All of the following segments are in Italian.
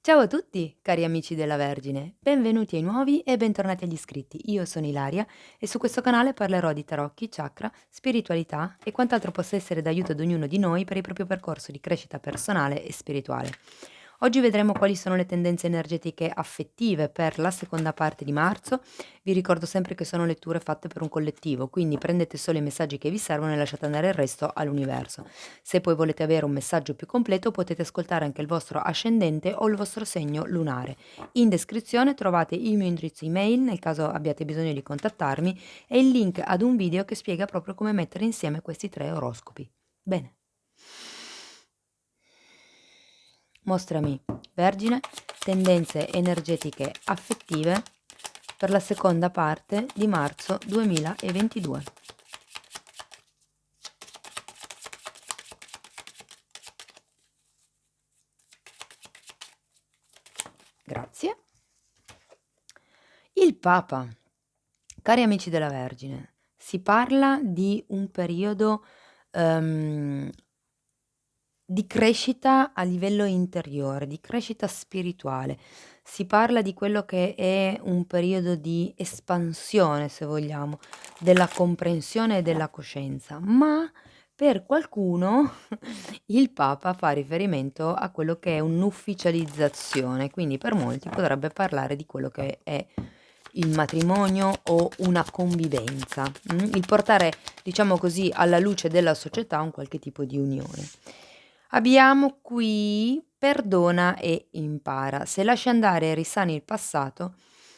Ciao a tutti, cari amici della Vergine, benvenuti ai nuovi e bentornati agli iscritti. Io sono Ilaria e su questo canale parlerò di tarocchi, chakra, spiritualità e quant'altro possa essere d'aiuto ad ognuno di noi per il proprio percorso di crescita personale e spirituale. Oggi vedremo quali sono le tendenze energetiche affettive per la seconda parte di marzo. Vi ricordo sempre che sono letture fatte per un collettivo, quindi prendete solo i messaggi che vi servono e lasciate andare il resto all'universo. Se poi volete avere un messaggio più completo potete ascoltare anche il vostro ascendente o il vostro segno lunare. In descrizione trovate il mio indirizzo email nel caso abbiate bisogno di contattarmi e il link ad un video che spiega proprio come mettere insieme questi tre oroscopi. Bene. Mostrami, Vergine, tendenze energetiche affettive per la seconda parte di marzo 2022. Grazie. Il Papa. Cari amici della Vergine, si parla di un periodo di crescita a livello interiore, di crescita spirituale. Si parla di quello che è un periodo di espansione, se vogliamo, della comprensione e della coscienza, ma per qualcuno il Papa fa riferimento a quello che è un'ufficializzazione, quindi per molti potrebbe parlare di quello che è il matrimonio o una convivenza, il portare, diciamo così, alla luce della società un qualche tipo di unione. Abbiamo qui perdona e impara. Se lasci andare e risani il passato,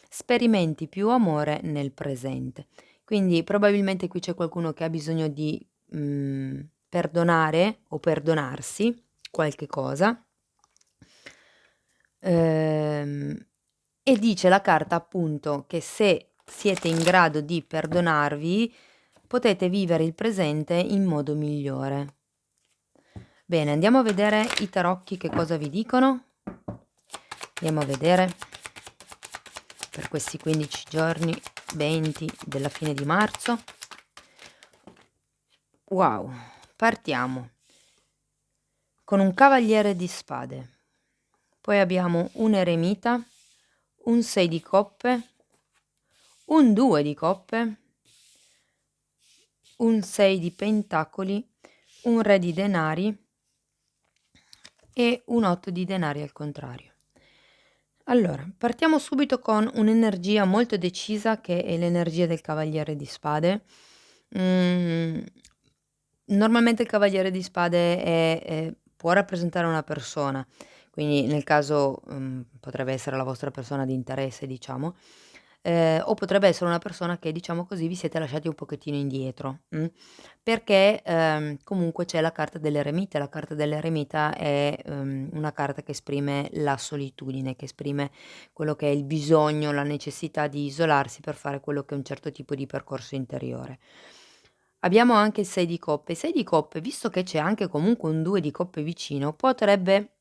sperimenti più amore nel presente. Quindi probabilmente qui c'è qualcuno che ha bisogno di perdonare o perdonarsi qualche cosa. E dice la carta appunto che se siete in grado di perdonarvi, potete vivere il presente in modo migliore. Bene, andiamo a vedere i tarocchi che cosa vi dicono. Andiamo a vedere per questi 15 giorni, 20 della fine di marzo. Wow, partiamo con un cavaliere di spade. Poi abbiamo un eremita, un 6 di coppe, un 2 di coppe, un 6 di pentacoli, un re di denari e un 8 di denari al contrario. Allora, partiamo subito con un'energia molto decisa che è l'energia del cavaliere di spade. Normalmente il cavaliere di spade può rappresentare una persona, quindi nel caso, potrebbe essere la vostra persona di interesse diciamo, o potrebbe essere una persona che, diciamo così, vi siete lasciati un pochettino indietro, perché, comunque c'è la carta dell'eremita. La carta dell'eremita è, una carta che esprime la solitudine, che esprime quello che è il bisogno, la necessità di isolarsi per fare quello che è un certo tipo di percorso interiore. Abbiamo anche il 6 di coppe. Il 6 di coppe, visto che c'è anche comunque un 2 di coppe vicino, potrebbe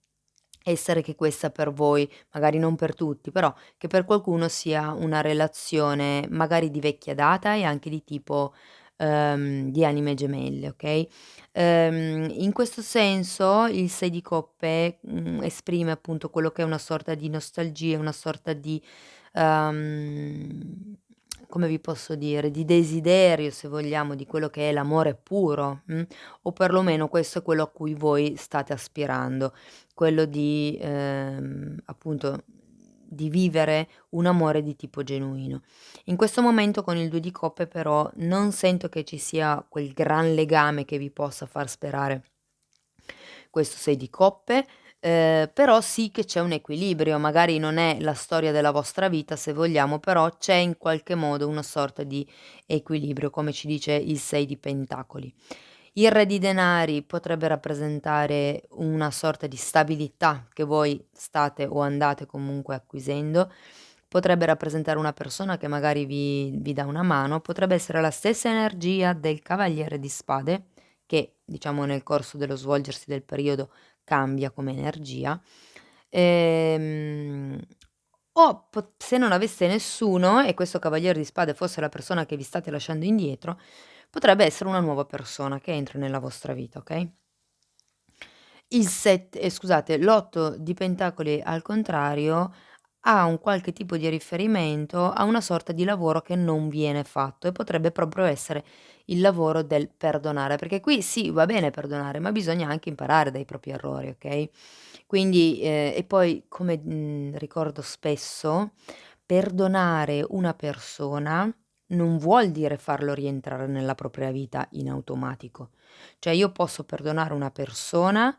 essere che questa per voi, magari non per tutti, però che per qualcuno sia una relazione magari di vecchia data e anche di tipo, di anime gemelle, okay, in questo senso il 6 di coppe, esprime appunto quello che è una sorta di nostalgia, una sorta di, uhm, come vi posso dire, di desiderio se vogliamo, di quello che è l'amore puro, o perlomeno questo è quello a cui voi state aspirando. Quello di appunto, di vivere un amore di tipo genuino. In questo momento con il 2 di coppe però non sento che ci sia quel gran legame che vi possa far sperare questo 6 di coppe, però sì che c'è un equilibrio, magari non è la storia della vostra vita se vogliamo, però c'è in qualche modo una sorta di equilibrio, come ci dice il 6 di pentacoli. Il re di denari potrebbe rappresentare una sorta di stabilità che voi state o andate comunque acquisendo, potrebbe rappresentare una persona che magari vi dà una mano, potrebbe essere la stessa energia del cavaliere di spade, che diciamo nel corso dello svolgersi del periodo cambia come energia, ehm, o se non aveste nessuno e questo cavaliere di spade fosse la persona che vi state lasciando indietro, potrebbe essere una nuova persona che entra nella vostra vita, okay? Scusate, l'8 di pentacoli al contrario ha un qualche tipo di riferimento a una sorta di lavoro che non viene fatto e potrebbe proprio essere il lavoro del perdonare, perché qui sì, va bene perdonare, ma bisogna anche imparare dai propri errori, okay? Quindi e poi come, ricordo spesso, perdonare una persona non vuol dire farlo rientrare nella propria vita in automatico. Cioè io posso perdonare una persona,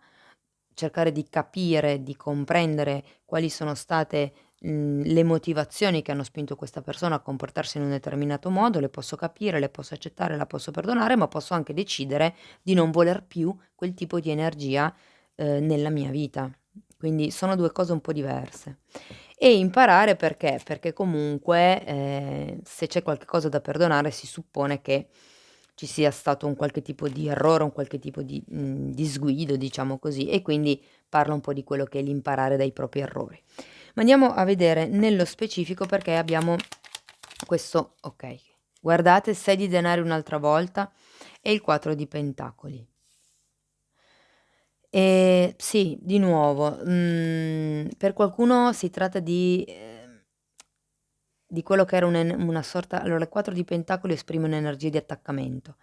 cercare di capire, di comprendere quali sono state, le motivazioni che hanno spinto questa persona a comportarsi in un determinato modo, le posso capire, le posso accettare, la posso perdonare, ma posso anche decidere di non voler più quel tipo di energia, nella mia vita. Quindi sono 2 cose un po' diverse. E imparare perché? Perché comunque, se c'è qualche cosa da perdonare si suppone che ci sia stato un qualche tipo di errore, un qualche tipo di disguido, diciamo così, e quindi parla un po' di quello che è l'imparare dai propri errori. Ma andiamo a vedere nello specifico perché abbiamo questo okay, guardate 6 di denari un'altra volta e il 4 di pentacoli. Sì, di nuovo, per qualcuno si tratta di quello che era una sorta allora il 4 di pentacoli esprime un'energia di attaccamento,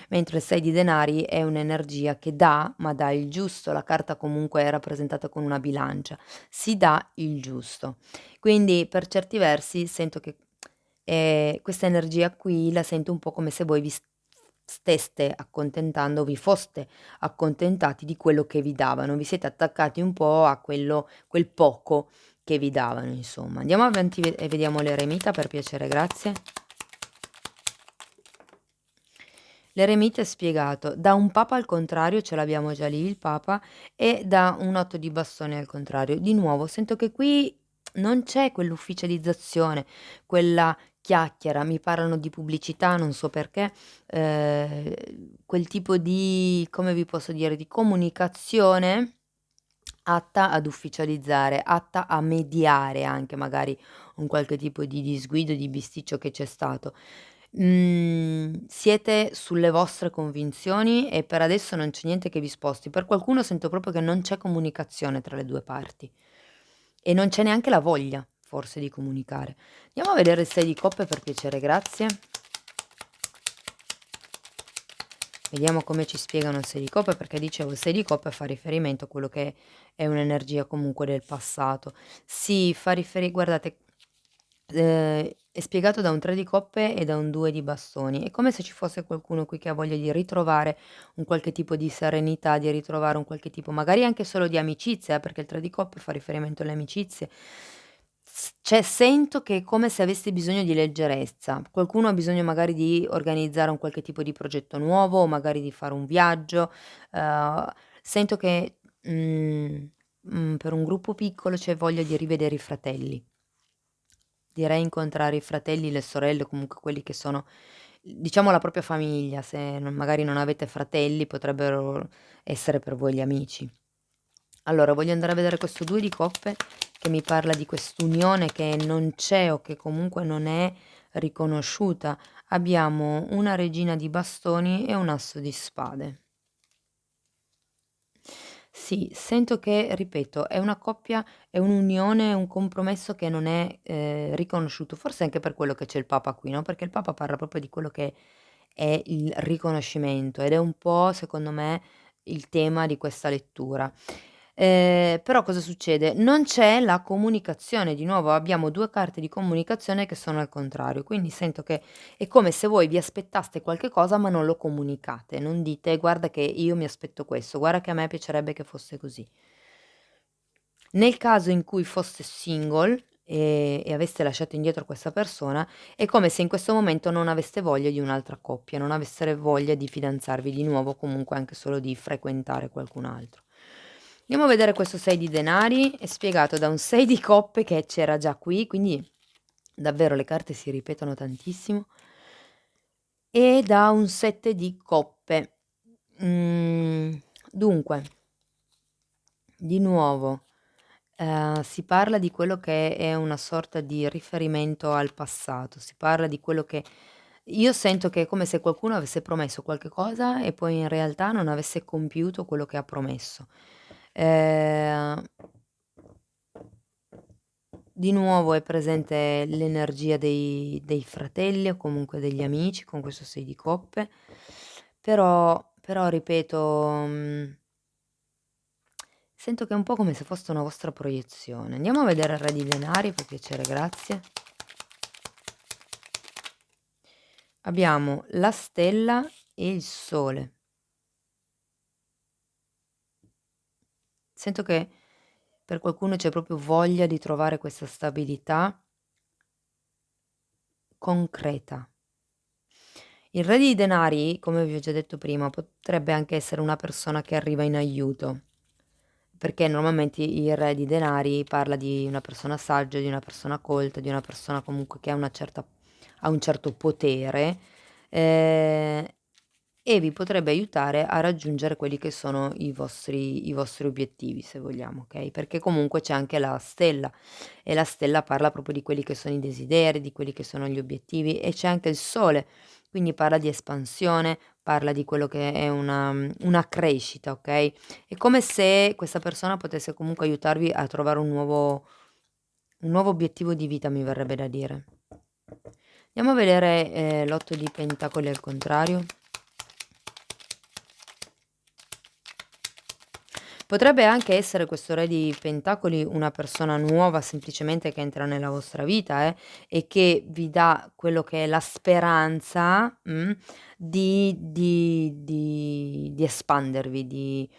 mentre il 6 di denari è un'energia che dà, ma dà il giusto. La carta comunque è rappresentata con una bilancia, si dà il giusto. Quindi per certi versi sento che, questa energia qui la sento un po' come se voi vi steste accontentando, vi foste accontentati di quello che vi davano, vi siete attaccati un po' a quel poco che vi davano insomma. Andiamo avanti e vediamo l'eremita per piacere, grazie. L'eremita è spiegato da un papa al contrario, ce l'abbiamo già lì il papa, e da un 8 di bastoni al contrario. Di nuovo sento che qui non c'è quell'ufficializzazione, quella chiacchiera, mi parlano di pubblicità, non so perché, quel tipo di come vi posso dire, di comunicazione atta ad ufficializzare, atta a mediare anche magari un qualche tipo di disguido, di bisticcio che c'è stato. Siete sulle vostre convinzioni e per adesso non c'è niente che vi sposti. Per qualcuno sento proprio che non c'è comunicazione tra le 2 parti e non c'è neanche la voglia forse di comunicare. Andiamo a vedere il 6 di coppe per piacere, grazie. Vediamo come ci spiegano il 6 di coppe, perché dicevo il 6 di coppe fa riferimento a quello che è un'energia comunque del passato. Sì, fa guardate, è spiegato da un 3 di coppe e da un 2 di bastoni. È come se ci fosse qualcuno qui che ha voglia di ritrovare un qualche tipo di serenità, di ritrovare un qualche tipo magari anche solo di amicizia, perché il 3 di coppe fa riferimento alle amicizie. Cioè sento che è come se aveste bisogno di leggerezza. Qualcuno ha bisogno magari di organizzare un qualche tipo di progetto nuovo o magari di fare un viaggio. Uhm, sento che, per un gruppo piccolo c'è voglia di rivedere i fratelli. Direi incontrare i fratelli, le sorelle, o comunque quelli che sono, diciamo la propria famiglia, se magari non avete fratelli potrebbero essere per voi gli amici. Allora voglio andare a vedere questo 2 di coppe che mi parla di quest'unione che non c'è o che comunque non è riconosciuta. Abbiamo una regina di bastoni e un asso di spade. Sì, sento che, ripeto, è una coppia, è un'unione, un compromesso che non è, riconosciuto. Forse anche per quello che c'è il Papa qui, no, perché il Papa parla proprio di quello che è il riconoscimento ed è un po', secondo me, il tema di questa lettura. Però cosa succede? Non c'è la comunicazione, di nuovo abbiamo 2 carte di comunicazione che sono al contrario, quindi sento che è come se voi vi aspettaste qualche cosa ma non lo comunicate, non dite: "Guarda che io mi aspetto questo, guarda che a me piacerebbe che fosse così". Nel caso in cui foste single, e aveste lasciato indietro questa persona, è come se in questo momento non aveste voglia di un'altra coppia, non aveste voglia di fidanzarvi di nuovo, comunque anche solo di frequentare qualcun altro. Andiamo a vedere questo 6 di denari, è spiegato da un 6 di coppe che c'era già qui, quindi davvero le carte si ripetono tantissimo, e da un 7 di coppe. Dunque, di nuovo, si parla di quello che è una sorta di riferimento al passato, si parla di quello che io sento che è come se qualcuno avesse promesso qualche cosa e poi in realtà non avesse compiuto quello che ha promesso. Ehm, di nuovo è presente l'energia dei fratelli o comunque degli amici con questo 6 di coppe, però ripeto, sento che è un po' come se fosse una vostra proiezione. Andiamo a vedere il re di denari, per piacere, grazie. Abbiamo la stella e il sole. Sento che per qualcuno c'è proprio voglia di trovare questa stabilità concreta. Il re di denari, come vi ho già detto prima, potrebbe anche essere una persona che arriva in aiuto, perché normalmente il re di denari parla di una persona saggia, di una persona colta, di una persona comunque che ha un certo potere, ehm, e vi potrebbe aiutare a raggiungere quelli che sono i vostri obiettivi, se vogliamo, okay, perché comunque c'è anche la stella, e la stella parla proprio di quelli che sono i desideri, di quelli che sono gli obiettivi, e c'è anche il sole, quindi parla di espansione, parla di quello che è una crescita, okay? È come se questa persona potesse comunque aiutarvi a trovare un nuovo obiettivo di vita, mi verrebbe da dire. Andiamo a vedere, l'8 di pentacoli al contrario. Potrebbe anche essere questo re di pentacoli una persona nuova semplicemente che entra nella vostra vita, e che vi dà quello che è la speranza, di espandervi,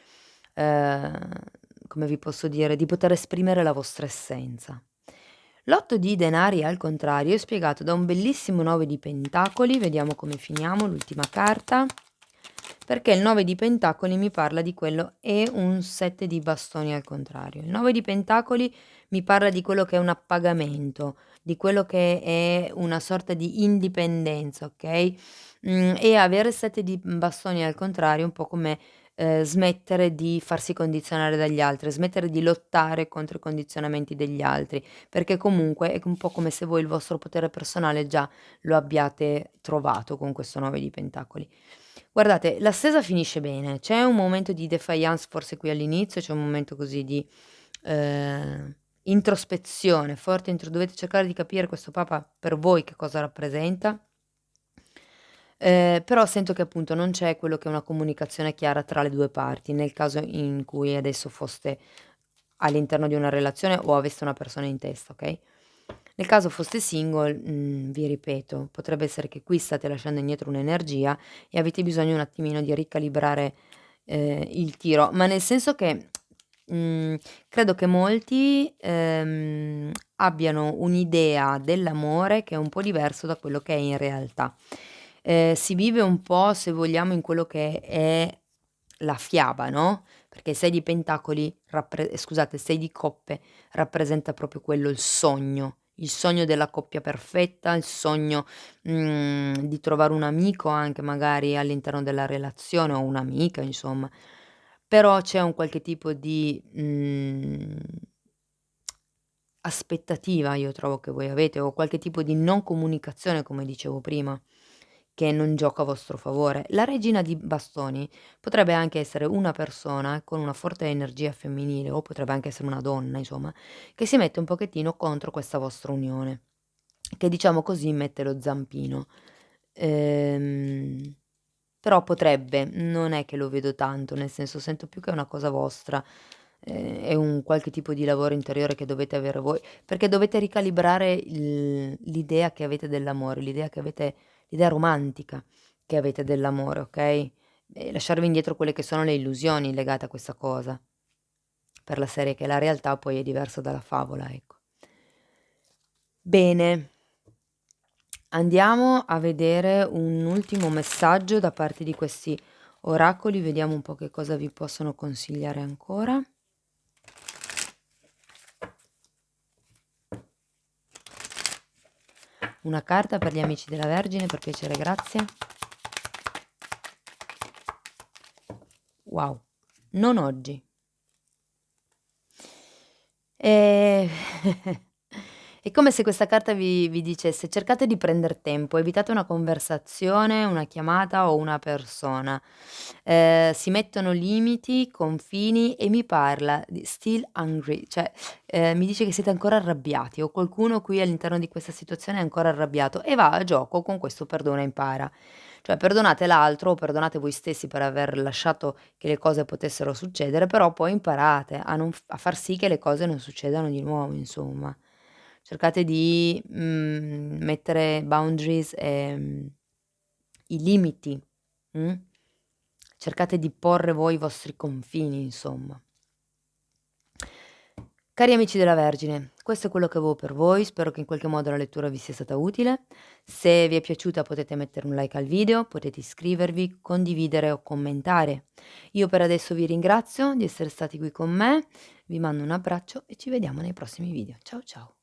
ehm, come vi posso dire, di poter esprimere la vostra essenza. L'8 di denari al contrario è spiegato da un bellissimo 9 di pentacoli, vediamo come finiamo, l'ultima carta, perché il 9 di pentacoli mi parla di quello e un 7 di bastoni al contrario. Il 9 di pentacoli mi parla di quello che è un appagamento, di quello che è una sorta di indipendenza, okay, e avere il 7 di bastoni al contrario è un po' come, smettere di farsi condizionare dagli altri, smettere di lottare contro i condizionamenti degli altri, perché comunque è un po' come se voi il vostro potere personale già lo abbiate trovato con questo 9 di pentacoli. Guardate, l'attesa finisce bene, c'è un momento di défaillance forse qui all'inizio, c'è un momento così di, introspezione, forte dovete cercare di capire questo papa per voi che cosa rappresenta, però sento che appunto non c'è quello che è una comunicazione chiara tra le 2 parti, nel caso in cui adesso foste all'interno di una relazione o aveste una persona in testa, okay? Nel caso foste single, vi ripeto, potrebbe essere che qui state lasciando indietro un'energia e avete bisogno un attimino di ricalibrare, il tiro, ma nel senso che, mhmm, credo che molti, abbiano un'idea dell'amore che è un po' diverso da quello che è in realtà. Si vive un po', se vogliamo, in quello che è la fiaba, no, perché il 6 di pentacoli scusate, il 6 di coppe rappresenta proprio quello, il sogno della coppia perfetta, il sogno, di trovare un amico anche magari all'interno della relazione o un'amica insomma. Però c'è un qualche tipo di, aspettativa io trovo che voi avete, o qualche tipo di non comunicazione, come dicevo prima, che non gioca a vostro favore. La regina di bastoni potrebbe anche essere una persona con una forte energia femminile, o potrebbe anche essere una donna, insomma, che si mette un pochettino contro questa vostra unione, che diciamo così mette lo zampino. Ehm, Però potrebbe, non è che lo vedo tanto, nel senso sento più che è una cosa vostra, è un qualche tipo di lavoro interiore che dovete avere voi, perché dovete ricalibrare l'idea che avete dell'amore, l'idea romantica che avete dell'amore, okay, e lasciarvi indietro quelle che sono le illusioni legate a questa cosa, per la serie che la realtà poi è diversa dalla favola, ecco. Bene. Andiamo a vedere un ultimo messaggio da parte di questi oracoli, vediamo un po' che cosa vi possono consigliare ancora. Una carta per gli amici della Vergine, per piacere, grazie. Wow, non oggi. Ehm, È come se questa carta vi dicesse: cercate di prender tempo, evitate una conversazione, una chiamata o una persona. Si mettono limiti, confini e mi parla di still angry, cioè, mi dice che siete ancora arrabbiati o qualcuno qui all'interno di questa situazione è ancora arrabbiato e va a gioco con questo perdona e impara. Cioè perdonate l'altro o perdonate voi stessi per aver lasciato che le cose potessero succedere, però poi imparate a far sì che le cose non succedano di nuovo, insomma. Cercate di, mettere boundaries, i limiti, mh? Cercate di porre voi i vostri confini, insomma. Cari amici della Vergine, questo è quello che avevo per voi, spero che in qualche modo la lettura vi sia stata utile. Se vi è piaciuta potete mettere un like al video, potete iscrivervi, condividere o commentare. Io per adesso vi ringrazio di essere stati qui con me, vi mando un abbraccio e ci vediamo nei prossimi video. Ciao ciao.